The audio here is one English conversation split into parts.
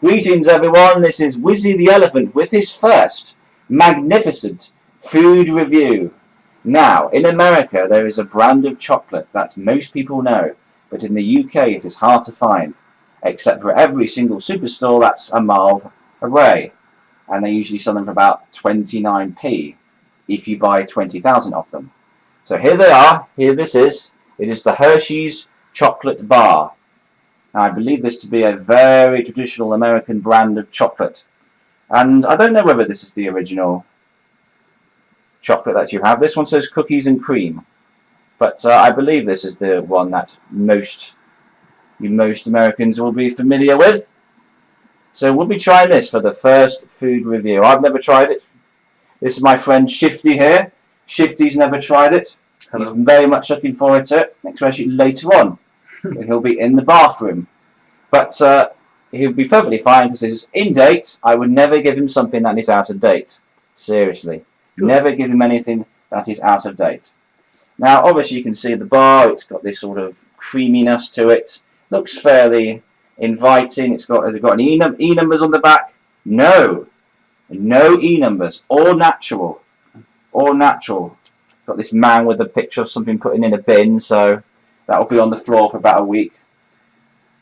Greetings everyone, this is Whizzy the Elephant with his first magnificent food review. Now, in America there is a brand of chocolate that most people know, but in the UK it is hard to find, except for every single superstore that's a mile away. And they usually sell them for about 29p if you buy 20,000 of them. So here they are, here this is. It is the Hershey's chocolate bar. Now, I believe this to be a very traditional American brand of chocolate. And I don't know whether this is the original chocolate that you have. This one says cookies and cream. But I believe this is the one that most Americans will be familiar with. So we'll be trying this for the first food review. I've never tried it. This is my friend Shifty here. Shifty's never tried it. Hello. He's very much looking forward to it, especially later on. He'll be in the bathroom. But he'll be perfectly fine because it's in date. I would never give him something that is out of date. Seriously. Good. Never give him anything that is out of date. Now, obviously you can see the bar. It's got this sort of creaminess to it. Looks fairly inviting. Has it got any E numbers on the back? No. No E numbers. All natural. All natural. Got this man with a picture of something putting in a bin, so that will be on the floor for about a week.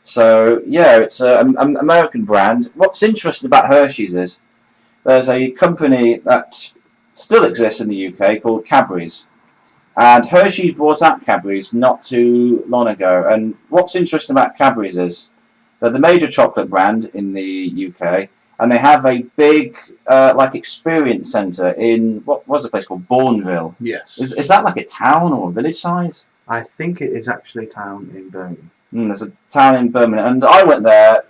So yeah, it's an American brand. What's interesting about Hershey's is there's a company that still exists in the UK called Cadbury's, and Hershey's brought out Cadbury's not too long ago. And what's interesting about Cadbury's is they're the major chocolate brand in the UK, and they have a big like experience centre in what was the place called Bourneville. Yes. Is that like a town or a village size? I think it is actually a town in Birmingham. There's a town in Birmingham, and I went there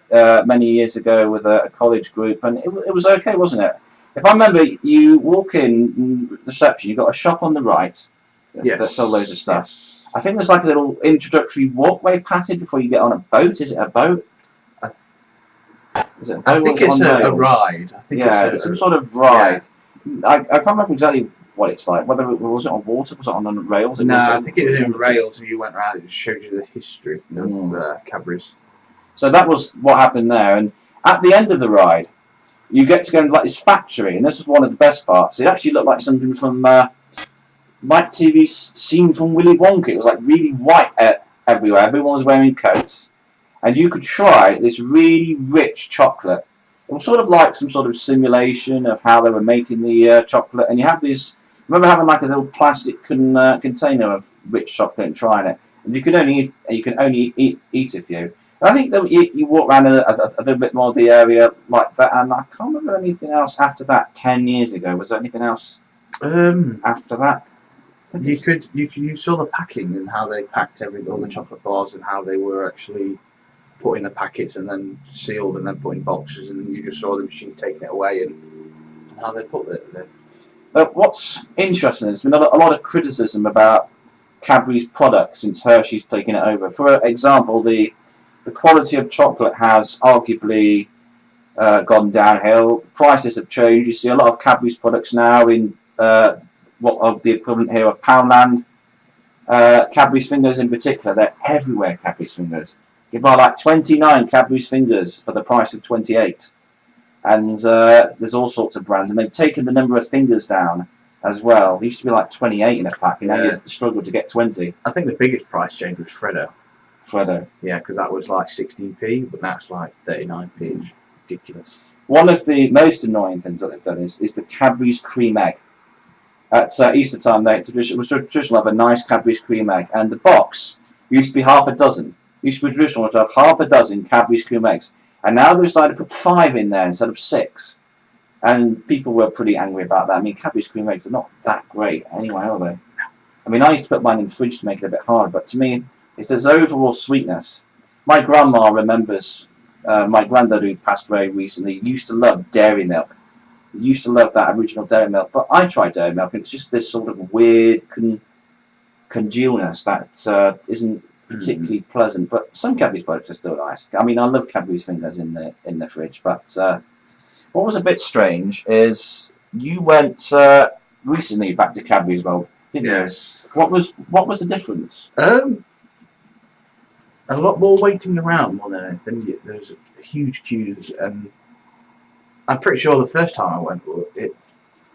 many years ago with a college group, and it was okay, wasn't it? If I remember, you walk in reception, you've got a shop on the right that sells loads of stuff. Yes. I think there's like a little introductory walkway passage before you get on a boat. Is it a boat? I think it's a ride. I think it's some sort of ride. Yeah. I can't remember exactly what it's like. Whether it was on water, was it on rails? No, I think it was in rails, and you went around. It showed you the history of Cadbury's. So that was what happened there. And at the end of the ride, you get to go into like this factory, and this is one of the best parts. It actually looked like something from Mike TV's scene from Willy Wonka. It was like really white everywhere. Everyone was wearing coats, and you could try this really rich chocolate. It was sort of like some sort of simulation of how they were making the chocolate, and you have these. Remember having like a little plastic container of rich chocolate and trying it, and you can only eat a few. And I think that you walk around a little bit more of the area like that, and I can't remember anything else after that. 10 years ago, was there anything else after that? You saw the packing and how they packed all the chocolate bars and how they were actually put in the packets and then sealed and then put in boxes, and then you just saw the machine taking it away and how they put it there. What's interesting is there's been a lot of criticism about Cadbury's products since Hershey's taken it over. For example, the quality of chocolate has arguably gone downhill. The prices have changed. You see a lot of Cadbury's products now in what of the equivalent here of Poundland. Cadbury's fingers in particular, they're everywhere. Cadbury's fingers. You buy like 29 Cadbury's fingers for the price of 28. And there's all sorts of brands, and they've taken the number of fingers down as well. There used to be like 28 in a pack, and now you struggle to get 20. I think the biggest price change was Freddo. Freddo. Yeah, because that was like 16p, but now it's like 39p. It's ridiculous. One of the most annoying things that they've done is the Cadbury's cream egg. At Easter time, it was traditional to have a nice Cadbury's cream egg, and the box used to be half a dozen. It used to be traditional to have half a dozen Cadbury's cream eggs. And now they've decided to put 5 in there instead of 6. And people were pretty angry about that. I mean, Cadbury's cream eggs are not that great anyway, are they? I mean, I used to put mine in the fridge to make it a bit hard, but to me, it's this overall sweetness. My grandma remembers my granddad, who passed away recently, used to love dairy milk. He used to love that original dairy milk. But I tried dairy milk, and it's just this sort of weird congealness that isn't particularly pleasant, but some Cadbury's products are still nice. I mean, I love Cadbury's fingers in the fridge, but what was a bit strange is you went recently back to Cadbury's, well, didn't you? What was the difference? a lot more waiting around more than anything. There was huge queues, and I'm pretty sure the first time I went,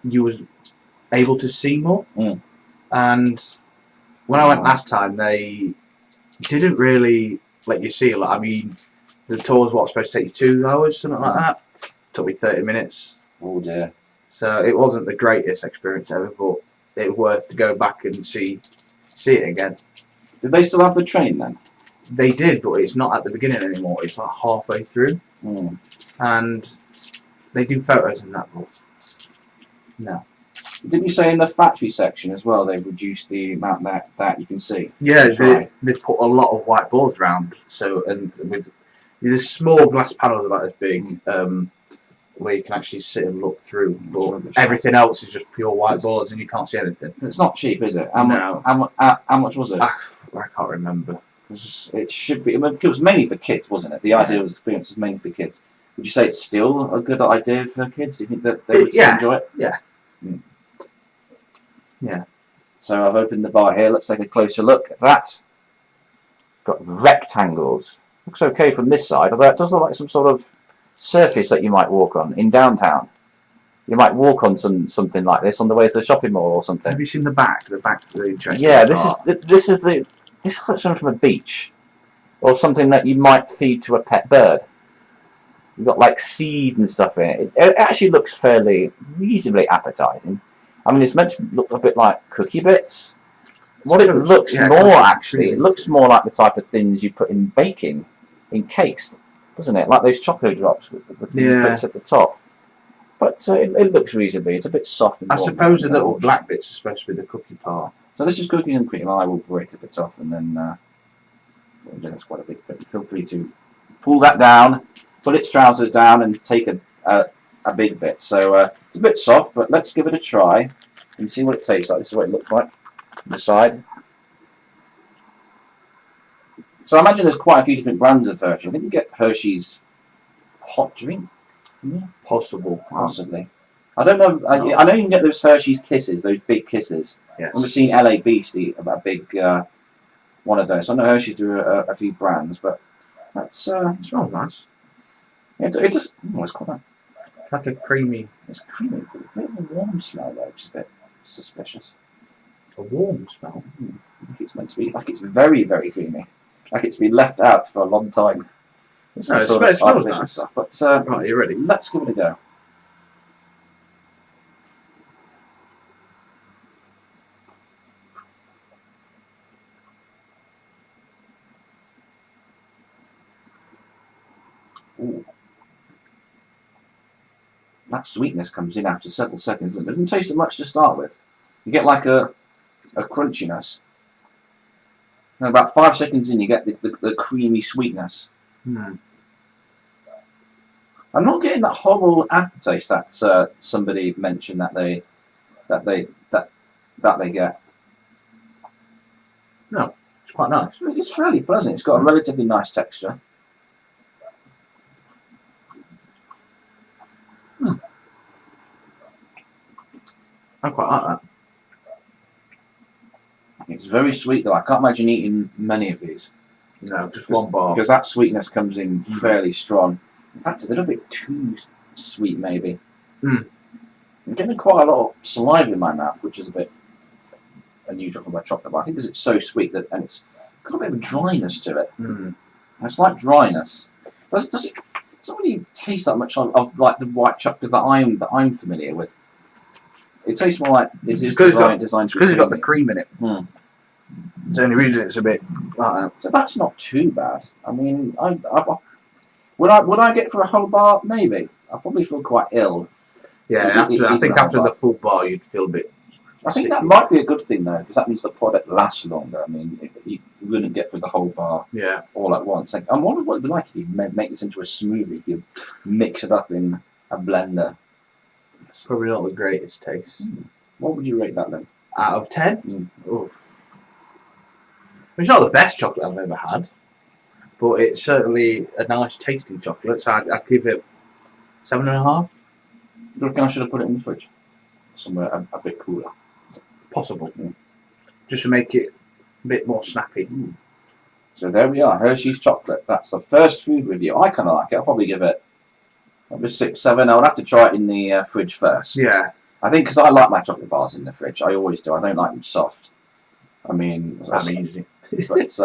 you was able to see more. Mm. And when I went last time, they didn't really let you see a lot. I mean, the tour was supposed to take you 2 hours, something like that. Took me 30 minutes. Oh dear. So it wasn't the greatest experience ever, but it was worth to go back and see it again. Did they still have the train then? They did, but it's not at the beginning anymore. It's like halfway through, and they do photos in that book. No. Didn't you say in the factory section as well they've reduced the amount that you can see? Yeah, they've put a lot of whiteboards around. So and with these small glass panels about this big, where you can actually sit and look through. But everything else is just pure whiteboards, and you can't see anything. It's not cheap, is it? How much was it? I can't remember. It should be. It was mainly for kids, wasn't it? The idea was experience was mainly for kids. Would you say it's still a good idea for kids? Do you think that they would still enjoy it? Yeah. Mm. Yeah. So I've opened the bar here. Let's take a closer look at that. Got rectangles. Looks okay from this side, although it does look like some sort of surface that you might walk on in downtown. You might walk on something like this on the way to the shopping mall or something. Have you seen the back? The back of the train. Yeah, this looks from a beach, or something that you might feed to a pet bird. You've got like seed and stuff in it. It actually looks reasonably appetising. I mean, it's meant to look a bit like cookie bits. What it looks more actually, it looks more like the type of things you put in baking, in cakes, doesn't it? Like those chocolate drops with the bits at the top. But it looks reasonably. It's a bit soft and warm. I suppose the little black bits are supposed to be the cookie part. So this is cookies and cream. I will break a bit off, and then that's quite a big bit. Feel free to pull that down, pull its trousers down, and take a big bit. So it's a bit soft, but let's give it a try and see what it tastes like. This is what it looks like on the side. So I imagine there's quite a few different brands of Hershey. I think you get Hershey's hot drink. Yeah. Possibly. I don't know. I know you can get those Hershey's Kisses, those big kisses. Yes. I've seen LA Beast eat a big one of those. I know Hershey do a few brands, but that's it smells nice. It just what's called that? Like a creamy. It's creamy, but a bit of a warm smell though, which is a bit suspicious. A warm smell. I think it's meant to be like it's very, very creamy, like it's been left out for a long time. It smells nice. Stuff. But right, you ready? Let's give it a go. Ooh. That sweetness comes in after several seconds. It doesn't taste much to start with. You get like a crunchiness. And about 5 seconds in, you get the creamy sweetness. I'm not getting that horrible aftertaste that somebody mentioned that they get. No, it's quite nice. It's fairly pleasant. It's got a relatively nice texture. I quite like that. It's very sweet though. I can't imagine eating many of these. No, just one bar. Because that sweetness comes in fairly strong. In fact, it's a little bit too sweet maybe. I'm getting quite a lot of saliva in my mouth, which is a bit unusual for my chocolate. But I think because it's so sweet and it's got a bit of a dryness to it. It's like dryness. Does it doesn't really taste that much of like the white chocolate that I'm familiar with. It tastes more like it is designed because it's got the cream in it. It's the only reason it's a bit like that. So that's not too bad. I mean, would I get for a whole bar? Maybe. I probably feel quite ill. Yeah, I think after the full bar you'd feel a bit. I think that might be a good thing though, because that means the product lasts longer. I mean, you wouldn't get through the whole bar all at once. I wonder what it'd be like if you make this into a smoothie, if you mix it up in a blender. It's probably not the greatest taste. What would you rate that then? Out of 10? Oof. It's not the best chocolate I've ever had, but it's certainly a nice tasting chocolate, so I'd give it 7.5. You reckon I should have put it in the fridge? Somewhere a bit cooler. Possible. Just to make it a bit more snappy. So there we are, Hershey's chocolate. That's the first food review. I kind of like it. I'll probably give it maybe 6, 7. I would have to try it in the fridge first. Yeah. I think because I like my chocolate bars in the fridge. I always do. I don't like them soft. I mean, Easy. but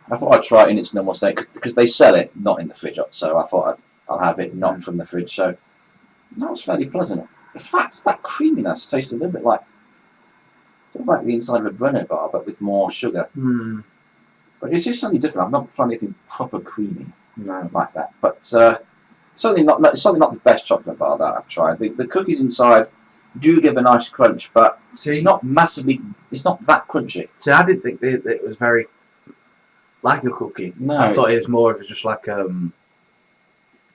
I thought I'd try it in its normal state because they sell it not in the fridge. So I thought I'll have it not from the fridge. So that was fairly pleasant. In fact, that creaminess tasted a little bit like sort of like the inside of a Brenner bar, but with more sugar. Mm. But it's just something different. I've not tried anything proper creamy like that. But certainly not the best chocolate bar that I've tried. The cookies inside do give a nice crunch, but it's not massively. It's not that crunchy. See, I didn't think it was very like a cookie. No, I thought it was more of just like a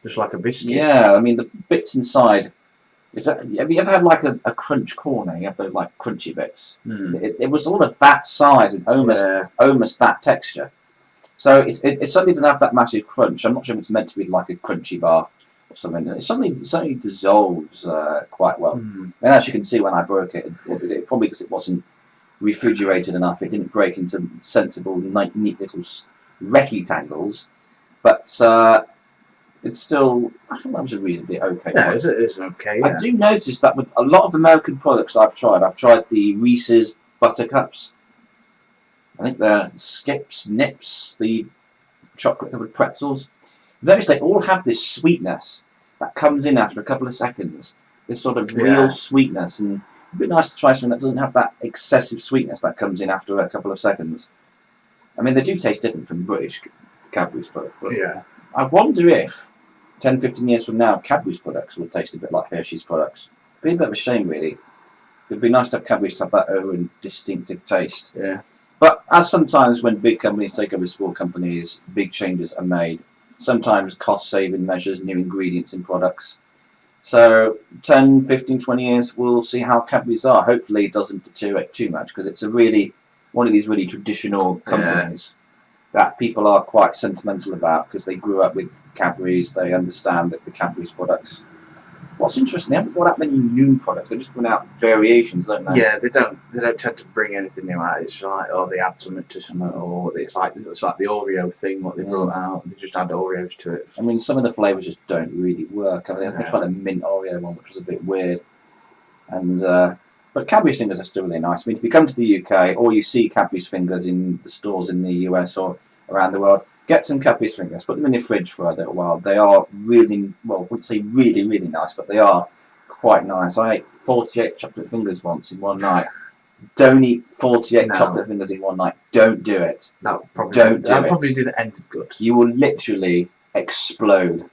biscuit. Yeah, I mean the bits inside. Have you ever had like a crunch corner? You have those like crunchy bits. Mm. It was sort of that size and almost that texture. So it certainly doesn't have that massive crunch. I'm not sure if it's meant to be like a crunchy bar or something. It certainly dissolves quite well. Mm. And as you can see when I broke it, it probably because it wasn't refrigerated enough, it didn't break into sensible, neat little rectangles. But it's still, I think that was a reasonably okay. Yeah, it's okay. Yeah. I do notice that with a lot of American products I've tried the Reese's Buttercups. I think the Skips, Nips, the chocolate-covered pretzels. Notice they all have this sweetness that comes in after a couple of seconds. This sort of real sweetness, and it'd be nice to try something that doesn't have that excessive sweetness that comes in after a couple of seconds. I mean, they do taste different from British Cadbury's products. Yeah. I wonder if 10, 15 years from now, Cadbury's products will taste a bit like Hershey's products. It'd be a bit of a shame, really. It'd be nice to have Cadbury's to have that own distinctive taste. Yeah. But as sometimes when big companies take over small companies, big changes are made. Sometimes cost-saving measures, new ingredients in products. So 10, 15, 20 years, we'll see how Cadbury's are. Hopefully it doesn't deteriorate too much because it's one of these really traditional companies that people are quite sentimental about because they grew up with Cadbury's. They understand that the Cadbury's products. What's interesting, they haven't brought out many new products. They just bring out variations, don't they? Yeah, they don't tend to bring anything new out. It's like, they add something to something, or it's like the Oreo thing. What they brought out, they just add Oreos to it. I mean, some of the flavours just don't really work. I mean, they tried a mint Oreo one, which was a bit weird. And but Cadbury's fingers are still really nice. I mean, if you come to the UK or you see Cadbury's fingers in the stores in the US or around the world, get some Cadbury's fingers, put them in your fridge for a little while. They are really, well, I wouldn't say really, really nice, but they are quite nice. I ate 48 chocolate fingers once in one night. Don't eat 48 chocolate fingers in one night. Don't do it. That probably didn't end good. You will literally explode.